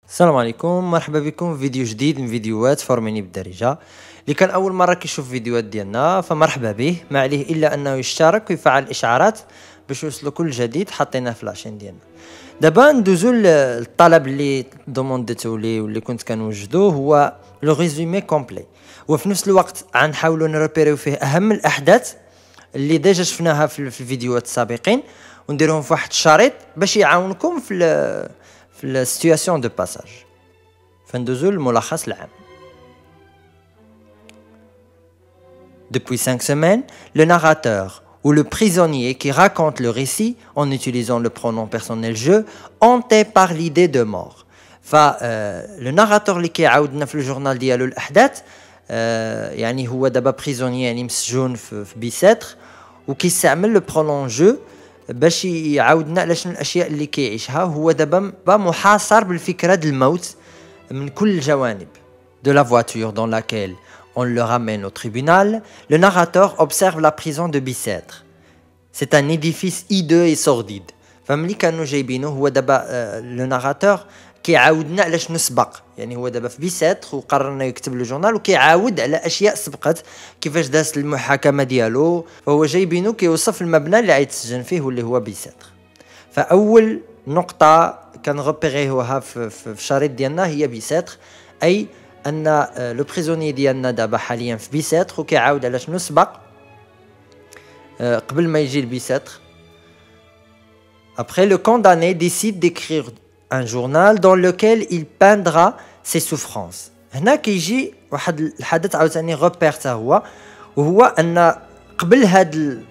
السلام عليكم، مرحبا بكم في فيديو جديد من فيديوهات فورميني بالدارجة. اللي كان اول مره كيشوف فيديوهات ديالنا فمرحبا به، ما عليه الا انه يشترك ويفعل الاشعارات باش يوصلوا كل جديد حطيناه في لاشين ديالنا. دابا ندوزو للطلب اللي دومونديتو لي واللي كنت كنوجدوه، هو لو ريزومي كومبلي، وفي نفس الوقت غنحاولوا نريبيريو فيه اهم الاحداث اللي ديجا شفناها في الفيديوهات السابقين، ونديرهم في واحد الشريط باش يعاونكم في السيتوياسيون دو باساج. فندوزو للملخص العام. Depuis 5 semaines, le narrateur ou le prisonnier qui raconte le récit en utilisant le pronom personnel je hanté par l'idée de mort. Le narrateur اللي كيعاودنا في الجورنال ديالو الاحداث، يعني هو دابا بريزونيي، يعني مسجون في بيساتر، وكيستعمل لو برونون جو باش يعاودنا على شنو الاشياء اللي كيعيشها. هو دابا محاصر بالفكره ديال الموت من كل الجوانب. De la voiture dans laquelle on le ramène au tribunal, le narrateur observe la prison de Bicêtre. C'est un édifice hideux et sordide. فملي كانوا جايبينه هو دابا لو ناراتور كيعاودنا على شنو سبق، يعني هو دابا في بيساتر وقرر انه يكتب لو جورنال وكيعاود على اشياء سبقت، كيفاش دازت المحاكمه ديالو. فهو جايبينه كيوصف المبنى اللي غيتسجن فيه واللي هو بيساتر. فاول نقطه كنغوبيريوها في الشريط ديالنا هي بيساتر، اي ان لو بريزوني ديالنا دابا حاليا في بيساتر وكيعاود على شنو سبق قبل ما يجي لبيساتر. Après, le condamné décide d'écrire un journal dans lequel il peindra ses souffrances. هنا كيجي واحد الحدث عاوتاني غوبير تا هو، وهو ان قبل هاد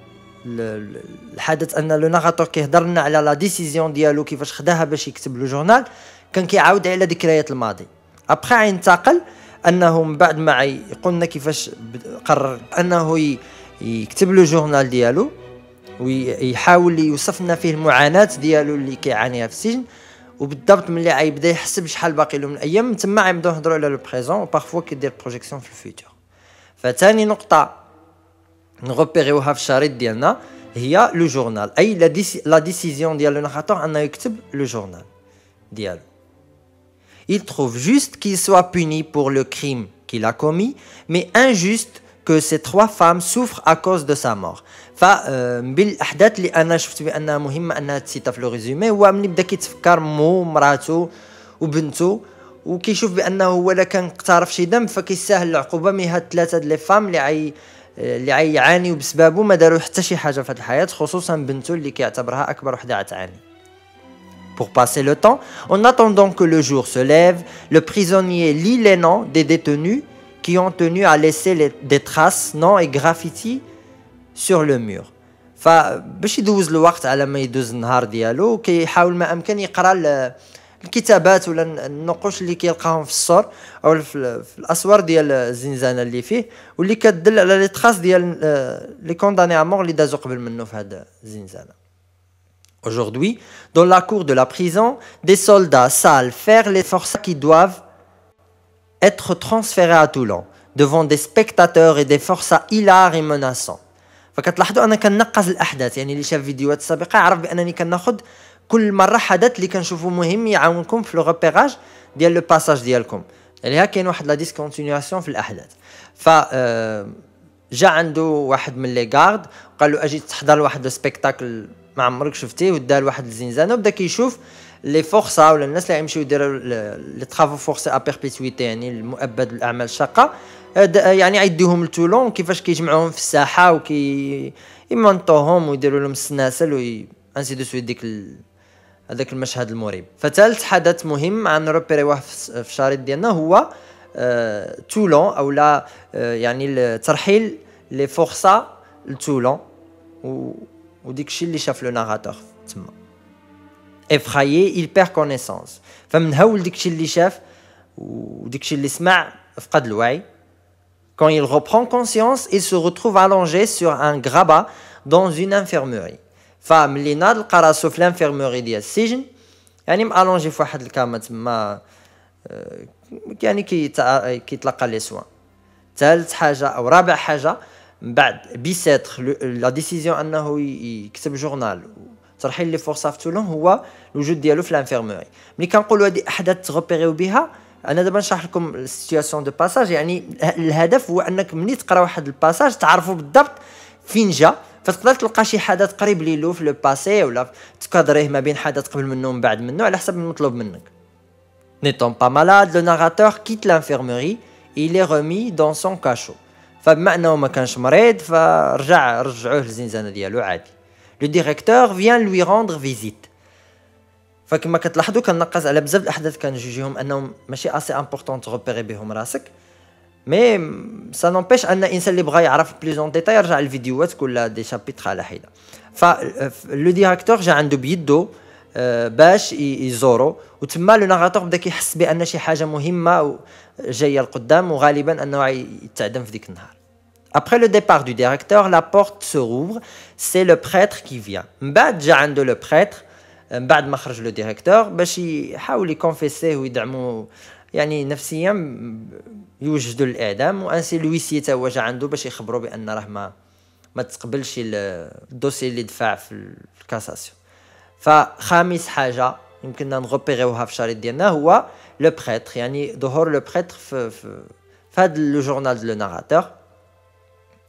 الحدث ان لو ناراتور كيهضر لنا على لا ديسيزيون ديالو كيفاش خداها باش يكتب لو جورنال، كان كيعاود على ذكريات الماضي. ابخي غينتقل انه من بعد ما يقولنا كيفاش قرر انه يكتب لو جورنال ديالو ويحاول يوصف لنا فيه المعاناه ديالو اللي كيعانيها في السجن، وبالضبط ملي غيبدا يحسب شحال باقي له من الايام، من تما غنبداو نهضروا على لو بريزون وبارفوا كيدير بروجيكسيون في الفيوتور. فتاني نقطه نغوبيريوها في الشريط ديالنا هي لو جورنال، اي لا ديسيزيون ديال لو ناراتور انه يكتب لو جورنال ديالو. Il trouve juste qu'il soit puni pour le crime qu'il a commis, mais injuste que ces 3 femmes souffrent à cause de sa mort. فبالاحداث اللي انا شفت بانها مهمه انها تسيطه في لو ريزومي، هو ملي بدا كيتفكر مو مراته وبنته، وكيشوف بانه هو لا كان اقترف شي ذنب فكيستاهل العقوبه. مي هاد 3 لي فام اللي غيعانيو بسببه ما داروا حتى شي حاجه في هاد الحياه، خصوصا بنته اللي كيعتبرها اكبر وحده غتعاني. Pour passer le temps, en attendant que le jour se lève, le prisonnier lit les noms des détenus qui ont tenu à laisser des traces, noms et graffitis sur le mur. فباش يدوز الوقت على ما يدوز النهار ديالو كيحاول ما امكن يقرا الكتابات ولا النقوش اللي كيلقاهم في السور او في الاسوار ديال الزنزانه اللي فيه، واللي كتدل على لي تراس ديال لي كونداني ا مور اللي دازو قبل منه في هذا الزنزانه. Aujourd'hui, dans la cour de la prison, des soldats salent faire les forçats qui doivent être transférés à Toulon, devant des spectateurs et des forçats hilars et menaçants. فكتلاحظوا انا كنقص الاحداث، يعني اللي شاف فيديوهات سابقه عرف بانني كناخذ كل مره حدث اللي كنشوفوا مهم يعاونكم في لو ريبيراج ديال لو باساج ديالكم. يعني ها كاين واحد لا ديسكونتينياسيون في الاحداث. ف جا عنده واحد من لي غارد وقال له اجي تحضر واحد السبيكتاكل ما عمرك شفتيه، ودار واحد الزنزانه وبدا كيشوف لي فورسا ولا الناس اللي غيمشيو يديروا لي طرافو فورسي ا بيربيتويتي، يعني المؤبد بالاعمال الشاقه، يعني غيديوهم لتولون كيفاش كيجمعوهم في الساحه يمنطوهم ويديروا لهم السناسل انسي دو سويت هذاك المشهد المريب. فثالث حدث مهم عن روبيريوه في الشريط ديالنا هو تولون او لا يعني ترحيل لي فورسا لتولون، وديك الشيء اللي شاف لو ناراتور تما. Effrayé, il perd connaissance. فمن هول ديك الشيء اللي شاف وديك الشيء اللي سمع فقد الوعي. Quand il reprend conscience, il se retrouve allongé sur un grabat dans une infirmerie. فملي ناض لقى راسو في الانفيرموري ديال السجن، يعني مالونجي في واحد الكامه تما، يعني كيتلقى لي سوان. ثالث حاجه او رابع حاجه من بعد بيساتر لا ديسيزيون انه يكتب جورنال طرحين لي فرصه في تولون هو الوجود ديالو في الانفيرموري. ملي كنقولوا هذه احداث تغوبيريو بها، انا دابا نشرح لكم السيتوياسيون دو باساج. يعني الهدف هو انك ملي تقرا واحد الباساج تعرفوا بالضبط فين جا، فتقدر تلقى شي حدث قريب ليلو في لو باسي، ولا تكادريه ما بين حدث قبل منه ومن بعد منه على حسب المطلوب منك. N'étant pas malade, le narrateur quitte l'infirmerie et il est remis dans son cachot. فبما انه ما كانش مريض رجعوه للزنزانه ديالو عادي. Le directeur vient lui rendre visite. فكما كتلاحظوا كنقص على بزاف الاحداث كنجوجيهم انهم ماشي اسي امبورطون تغوبيري بهم راسك، مي سا نومبيش ان الانسان اللي بغى يعرف بلوز اون ديتاي يرجع الفيديوهات كلها دي شابيتر على حده. ف لو ديريكتور جا عنده بيدو باش يزورو، وتما لو ناراتور بدا كيحس بان شي حاجه مهمه جايه القدام، وغالبا انه يتعدم في ديك النهار. Après le départ du directeur, la porte se rouvre, c'est le prêtre qui vient. من بعد جا عنده لو بريتر بعد ما خرج لو ديريكتور باش يحاول يكونفيسيه ويدعمو يعني نفسيا يوجدوا الاعدام، وانسي لويسي تا هو جا عنده باش يخبروا بان راه ما تقبلش الدوسي اللي دفع في الكاساسيون. فخامس حاجه يمكننا نغوبيريوها في الشريط ديالنا هو لو بريتر، يعني ظهور لو بريتر في هذا لو جورنال دو لو ناراتور.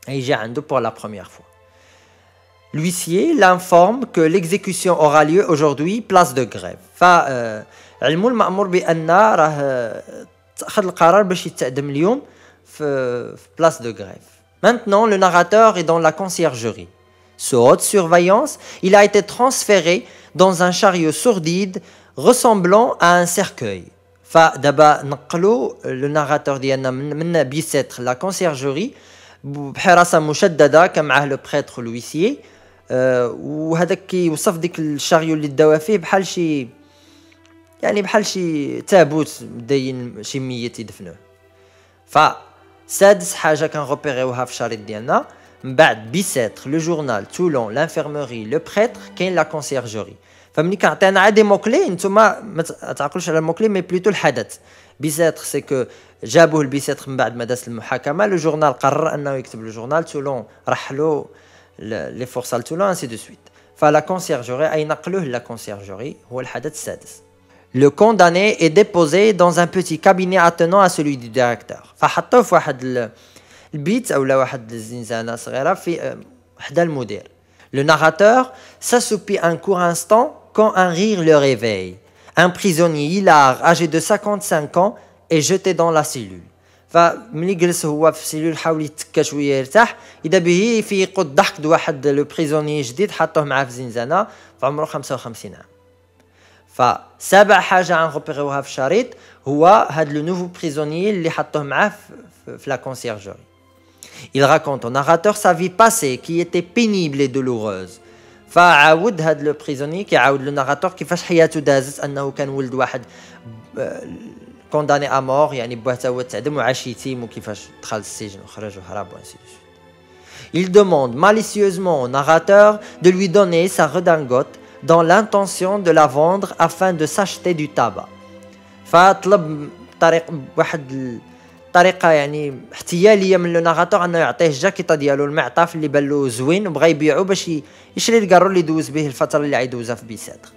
يجي عنده pour la première fois. L'huissier l'informe que l'exécution aura lieu aujourd'hui, place de grève. فعلمو المأمور بأن راه أخذ القرار باش يتقدم اليوم في place de grève. Maintenant, le narrateur est dans la conciergerie. Sous haute surveillance, il a été transféré dans un chariot sordide ressemblant à un cercueil. فدابا نقلوا le narrateur ديالنا من بيسيتر la conciergerie بحراسه مشدده، كان معاه لو بريتر لويسيي، وهذاك كيوصف ديك الشاريو اللي داوها فيه بحال شي يعني بحال شي تابوت داين شي ميت يدفنوه. فسادس حاجه كنغوبيريوها في الشريط ديالنا من بعد بيسيتر لو جورنال تولون لانفيرموري لو بريتر كاين لا كونسيرجوري. فملي كنعطينا عاد دي موكلي نتوما ما تعقلوش على الموكلي مي بلوتو الحدث. بيسيتر سي كو جابوه البيسيتر من بعد ما داز المحاكمه، لو جورنال قرر انه يكتب لو جورنال، تولون رحلوا لي فورس تولون انسي دو سويت. فلا كونسيرجوري اي نقلوه لا كونسيرجوري هو الحدث السادس. Le condamné est déposé dans un petit cabinet attenant à celui du directeur. فحطوه في واحد البيت او واحد الزنزانه صغيره في حدا المدير. Le narrateur s'assoupit un court instant quand un rire le réveille. Un prisonnier hilar âgé de 55 ans est jeté dans la cellule. فملي جلس هو في السيلول حاول يتكا شويه يرتاح، اذا به يفيقوا الضحك دو واحد لو بريزوني جديد حطوه معاه في الزنزانه في عمره 55 عام. فسابع حاجه غنغوبيريوها في الشريط هو هاد لو نوفو بريزوني اللي حطوه معاه في لا كونسيرجوري. Il raconte au narrateur sa vie passée qui était pénible et douloureuse. فعاود هاد لو بريزوني كيعاود لو ناراتور كيفاش حياته دازت، انه كان ولد واحد كونداني امور، يعني باه تا هو تعدم وعاش يتيم وكيفاش دخل السجن وخرج وهرب وانسي دو سويت. Il demande malicieusement au narrateur de lui donner sa redingote dans l'intention de la vendre afin de s'acheter du tabac. فطلب واحد الطريقه يعني احتياليه من لو ناراتور انه يعطيه الجاكيطه ديالو المعطف اللي بان له زوين وبغى يبيعو باش يشري الكارو اللي يدوز به الفتره اللي غيدوزها في بيساتر.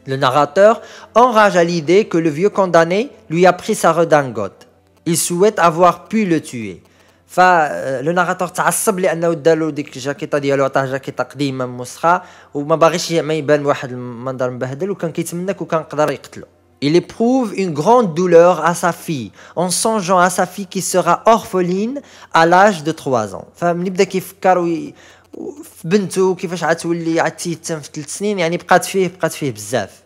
Le narrateur enrage à l'idée que le vieux condamné lui a pris sa redingote. Il souhaite avoir pu le tuer. فلو ناراتور تعصب لانه دالو ديك الجاكيطه ديالو، عطاه جاكيطه قديمه موسخه وما باغيش ما يبان واحد المنظر مبهدل، وكان كيتمنى وكان قدر يقتلو. Il éprouve une grande douleur à sa fille en songeant à sa fille qui sera orpheline à l'âge de 3 ans. فملي بدا كيفكر في بنته كيفاش غتولي عتيتم في 3 سنين، يعني بقات فيه بزاف.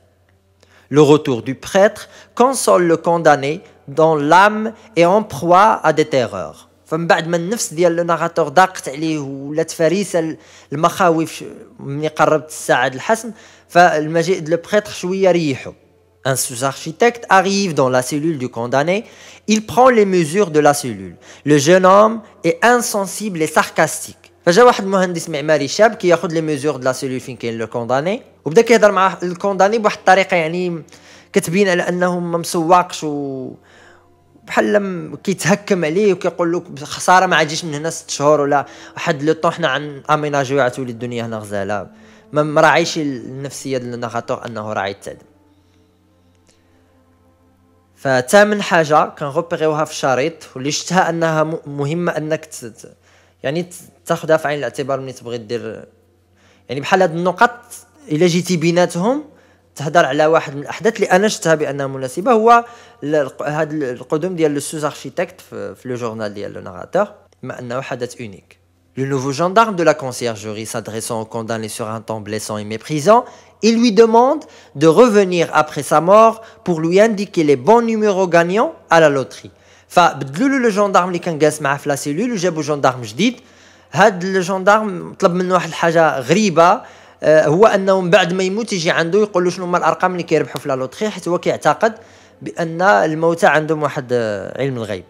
Le retour du prêtre console le condamné dont l'âme est en proie à des terreurs. فمن بعد ما النفس ديال لو ناراتور ضاقت عليه ولات فريسه المخاوف ملي قربت الساعه د الحسم، فالمجيء د لو بريتر شويه ريحو. Un sous-architecte arrive dans la cellule du condamné. Il prend les mesures de la cellule. Le jeune homme est insensible et sarcastique. فجا واحد مهندس معماري شاب كياخذ لي ميزور د لا سيلول فين كاين لو كونداني، وبدا كيهضر مع الكونداني بواحد الطريقه يعني كتبين على انه ما مسواقش بحال كيتهكم عليه وكيقول له خساره ما عاديش من هنا 6 شهور ولا واحد لو طون حنا عن اميناجيو عتولي الدنيا هنا غزاله، ما مراعيش النفسيه ديال الناراتور انه راه يتعدم. فتامن حاجه كنغوبيريوها في الشريط واللي شفتها انها مهمه انك يعني تاخذها في عين الاعتبار ملي تبغي دير، يعني بحال هاد النقط الا جيتي بيناتهم تهضر على واحد من الاحداث اللي انا شفتها بانها مناسبه. هو هاد القدوم ديال لو سوز اركيتكت في لو جورنال ديال لو ناراتور، بما انه حدث اونيك. Le nouveau gendarme de la conciergerie s'adressant au condamné sur un ton blessant et méprisant, il lui demande de revenir après sa mort pour lui indiquer les bons numéros gagnants à la loterie. فبدلوا له لو جوندارم اللي كان جالس معاه في لا سيلول وجابوا جوندارم جديد. هاد الجوندارم طلب منه واحد الحاجه غريبه، هو انه من بعد ما يموت يجي عنده يقول له شنو هما الارقام اللي كيربحوا في لا لوتري، حيت هو كيعتقد بان الموتى عندهم واحد علم الغيب.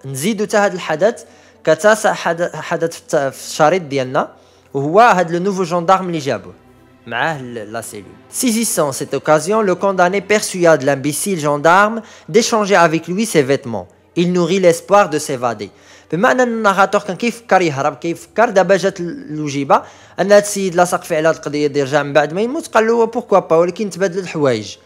نزيدوا حتى هذا الحدث كتاسع حدث في الشريط ديالنا، وهو هاد لو نوفو جوندارم اللي جابوه معاه لا سيلول. Saisissant cette occasion, le condamné persuade l'imbécile gendarme d'échanger avec lui ses vêtements. Il nourrit l'espoir de s'évader. بما ان الناراتور كان كيفكر يهرب، كيفكر دابا جات الوجيبه ان هاد السيد لاصق في على هاد القضيه ديال رجع من بعد ما يموت، قال له بوركوا با، ولكن تبادل الحوايج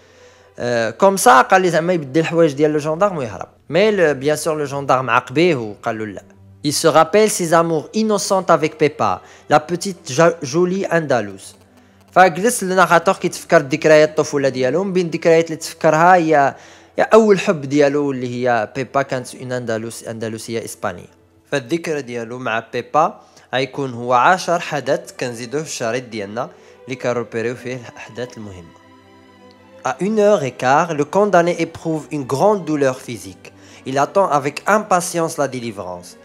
كوم سا، قال لي زعما يبدل الحوايج ديال لو جوندارم ويهرب. مي بيان سور لو جوندارم عاقبيه وقال له لا. Il se rappelle ses amours innocentes avec Pepa, la petite jolie Andalouse. فجلس الناراتور كيتفكر ذكريات الطفوله ديالو. من بين الذكريات اللي تفكرها هي اول حب ديالو اللي هي بيبا، كانت اون اندلسيه اسبانيه. فالذكرى ديالو مع بيبا غيكون هو 10 حدث كنزيدوه في الشريط ديالنا اللي كنروبيريو فيه الاحداث المهمه. À 1h15, le condamné éprouve une grande douleur physique. Il attend avec impatience la délivrance.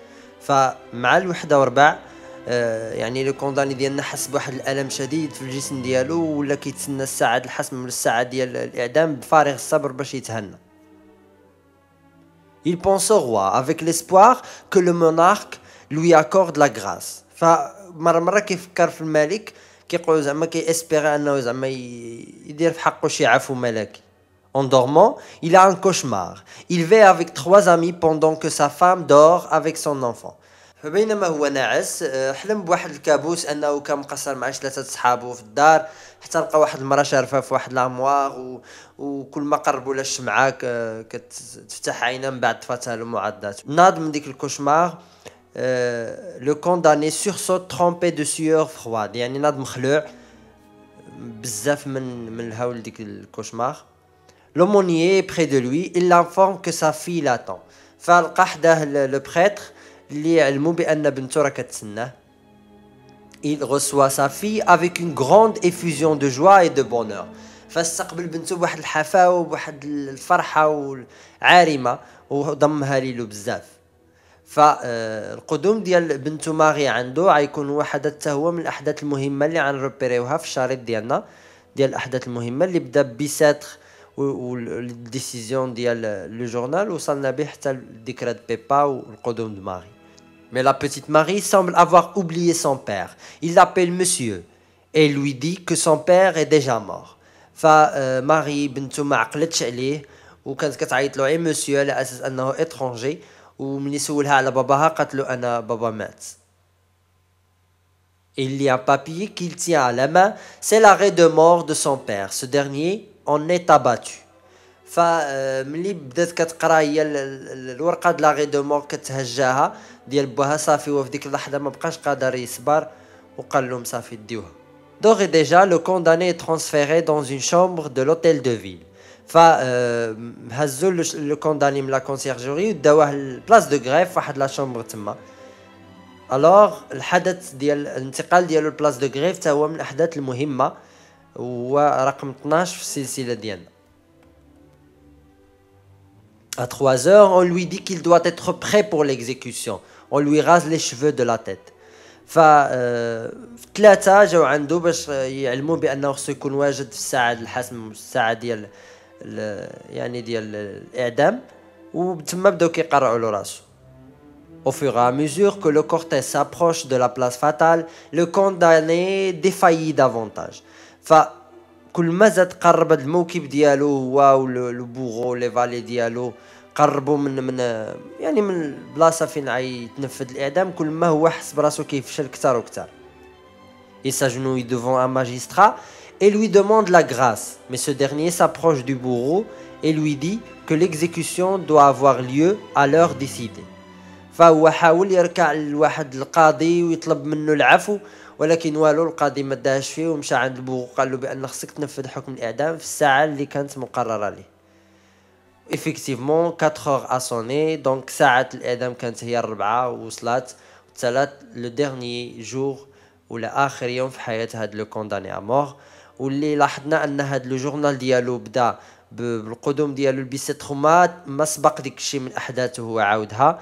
فمع الوحدة وربع يعني لو كونداني ديالنا حس بواحد الالم شديد في الجسم ديالو، ولا كيتسنى الساعه الحسم ولا الساعه ديال الاعدام بفارغ الصبر باش يتهنى. Il pense au roi avec l'espoir que le monarque lui accorde la grâce. فمره كيفكر في الملك، كيقول زعما كيسبيغي انه زعما يدير في حقه شي عفو ملكي. En dormant, il a un cauchemar. Il veille avec 3 amis pendant que sa femme dort avec son enfant. فبينما هو ناعس حلم بواحد الكابوس انه كان مقصر مع 3 صحابه في الدار، حتى لقى واحد المراه شارفه في واحد لامواغ وكل ما قربوا لها الشمعه كتفتح عينها من بعد طفاتها المعدات. ناض من ديك الكوشمار لو كونداني سورسوت ترومبي دو سيور فرواد، يعني ناض مخلوع بزاف من الهول ديك الكوشمار. L'aumônier est près de lui, il l'informe que sa fille l'attend. فلقى حداه لو بريتر اللي علمو بان بنته راه كتسناه. Il reçoit sa fille avec une grande effusion de joie et de bonheur. فاستقبل بنته بواحد الحفاوه وبواحد الفرحه والعارمه وضمها ليلو بزاف. فالقدوم ديال بنته ماري عنده غيكون هو حدث حتى هو من الاحداث المهمه اللي غنروبيريوها في الشريط ديالنا ديال الاحداث المهمه اللي بدا بيساتر والديسيزيون ديال لو جورنال وصلنا به حتى الذكرى د بيبا والقدوم د ماري. Mais la petite Marie semble avoir oublié son père. Il l'appelle monsieur et lui dit que son père est déjà mort. فماري بنته ما عقلتش عليه وكانت كتعيط له غير مسيو على اساس انه اترونجي، وملي سولها على باباها قالت له انا بابا مات. Il y a un papier qu'il tient à la main, c'est l'arrêt de mort de son père. Ce dernier en est abattu. فملي بدات كتقرا هي الورقه د لاغي دو مور كتهجاها ديال باها صافي، وفي ديك اللحظه ما بقاش قادر يصبر وقال لهم صافي ديوها. D'ores et déjà le condamné est transféré dans une chambre de l'hôtel de ville. هزوا لو كونداني من لا كونسيرجوري وداوه البلاص دو غريف واحد لا شومبر تما. الوغ الحدث ديال الانتقال ديالو البلاص دو غريف حتى هو من الاحداث المهمه ورقم 12 في السلسله ديالنا. À 3 heures, on lui dit qu'il doit être prêt pour l'exécution. On lui rase les cheveux de la tête. في 3 جاو عنده باش يعلموا بانه خصو يكون واجد في الساعه الحسم، الساعه ديال يعني ديال الاعدام، وتما بداو كيقرعوا له راسو. Au fur et à mesure que le cortège s'approche de la place fatale, le condamné défaillit davantage. فكل ما زاد قرب هذا الموكب ديالو هو لو بوغو لي فالي ديالو قربوا من يعني من البلاصه فين غيتنفذ الاعدام، كل ما هو حس براسو كيفشل اكثر واكثر. Il s'agenouille devant un magistrat et lui demande la grâce. Mais ce dernier s'approche du bourreau et lui dit que l'exécution doit avoir lieu à l'heure décidée. فهو حاول يركع لواحد القاضي ويطلب منه العفو، ولكن والو القاضي ما داهش فيه ومشى عند البوغو قال له بان خصك تنفذ حكم الاعدام في الساعه اللي كانت مقرره ليه. effectivement 4 heures a sonné، donc ساعه الاعدام كانت هي 4 ووصلت وتسالات لو ديرني جور ولا اخر يوم في حياه هاد لو كونداني ا مور. واللي لاحظنا ان هاد لو جورنال ديالو بدا بالقدوم ديالو لبيسترومات، ما سبق ديك الشيء من احداثه هو عاودها.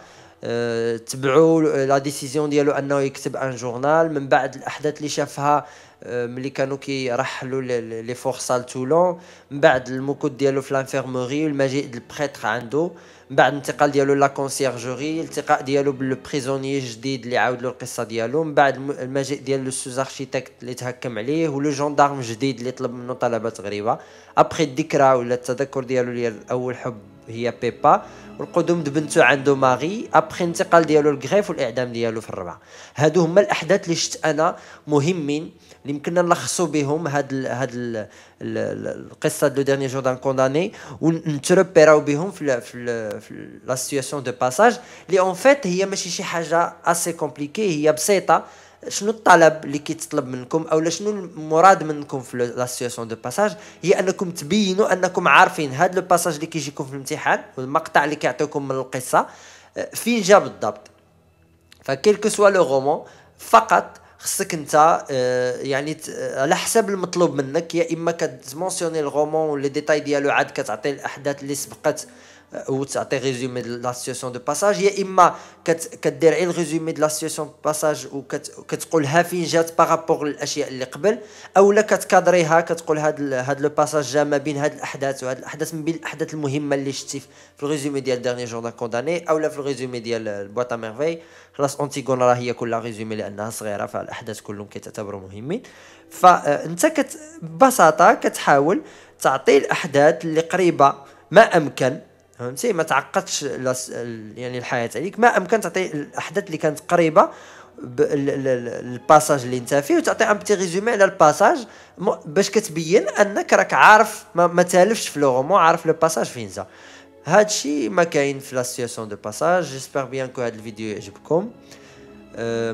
تبعوا لا ديسيزيون ديالو انه يكتب ان جورنال من بعد الاحداث اللي شافها ملي كانوا كيرحلوا لي فورسال تولون، من بعد المكوت ديالو في لانفيرموري والمجيء ديال البريتر عنده، من بعد الانتقال ديالو لا كونسيرجوري، الالتقاء ديالو بالبريزونيي الجديد اللي عاود له القصه ديالو، من بعد المجيء ديال لو سوز اركيتكت اللي تهكم عليه ولو جوندارم جديد اللي طلب منه طلبات غريبه. ابخي الذكرى ولا التذكر ديالو ديال اول حب هي بيبا، والقدوم بنته عنده ماغي، ابخي انتقال ديالو للغريف والاعدام ديالو في الربع. هادو هما الاحداث اللي شفت انا مهمين اللي يمكننا نلخصوا بهم القصه دو ديرني جور دان كونداني ونتربيراو بهم في لا سيتوياسيون دو باساج اللي اون فيت هي ماشي شي حاجه اسي كومبليكي، هي بسيطه. شنو الطلب اللي كيتطلب منكم او شنو المراد منكم في لا سيتوياسيون دو باساج؟ هي انكم تبينوا انكم عارفين هاد لو باساج اللي كيجيكم في الامتحان والمقطع اللي كيعطيوكم من القصه فين جا بالضبط. فكيلكو سوا لو رومون فقط خصك انت يعني على حسب المطلوب منك، يا اما كتمونسيوني الرومون ولي ديتاي ديالو عاد كتعطي الاحداث اللي سبقت وتعطي ريزومي د لا سيتوياسيون دو باساج، يا اما كدير غير الريزومي د لا سيتوياسيون دو باساج وكتقولها فين جات بارابور للاشياء اللي قبل، اولا كتكادريها كتقول هاد لو باساج جا ما بين هاد الاحداث وهاد الاحداث من بين الاحداث المهمه اللي شتي في الريزومي ديال ديرني جور دان كونداني اولا في الريزومي ديال البواط ا ميرفي. خلاص اونتيغون راه هي كلها ريزومي لانها صغيره فالاحداث كلهم كيتعتبروا مهمين. فانت ببساطه كتحاول تعطي الاحداث اللي قريبه ما امكن، فهمتي؟ ما تعقدش يعني الحياه عليك، ما امكن تعطي الاحداث اللي كانت قريبه الباساج اللي انت فيه، وتعطي ان بتي ريزومي على الباساج باش كتبين انك راك عارف ما تالفش في لو رومون، عارف لو باساج فين جا. هادشي ما كاين في لا سيتوياسيون دو باساج. جيسبر بيان كو هاد الفيديو يعجبكم.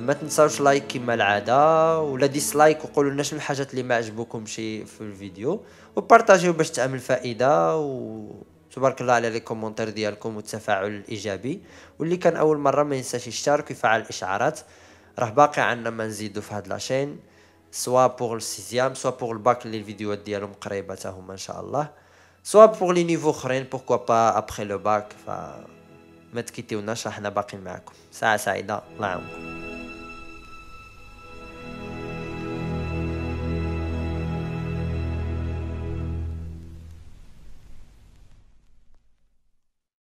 ما تنساوش لايك كما العاده ولا ديسلايك وقولوا لنا شنو الحاجات اللي ما عجبوكمش في الفيديو، وبارطاجيو باش تعمل فائده. تبارك الله على لي كومونتير ديالكم والتفاعل الايجابي. واللي كان اول مره ما ينساش يشترك ويفعل الاشعارات، راه باقي عندنا ما نزيدو في هاد لاشين سوا بور السيزيام سوا بور الباك اللي الفيديوهات ديالهم قريبه حتى هما ان شاء الله، سوا بور لي نيفو اخرين بوركوا با ابري لو باك. فما تكيتيوناش، حنا باقيين معكم. ساعه سعيده، الله يعاونكم.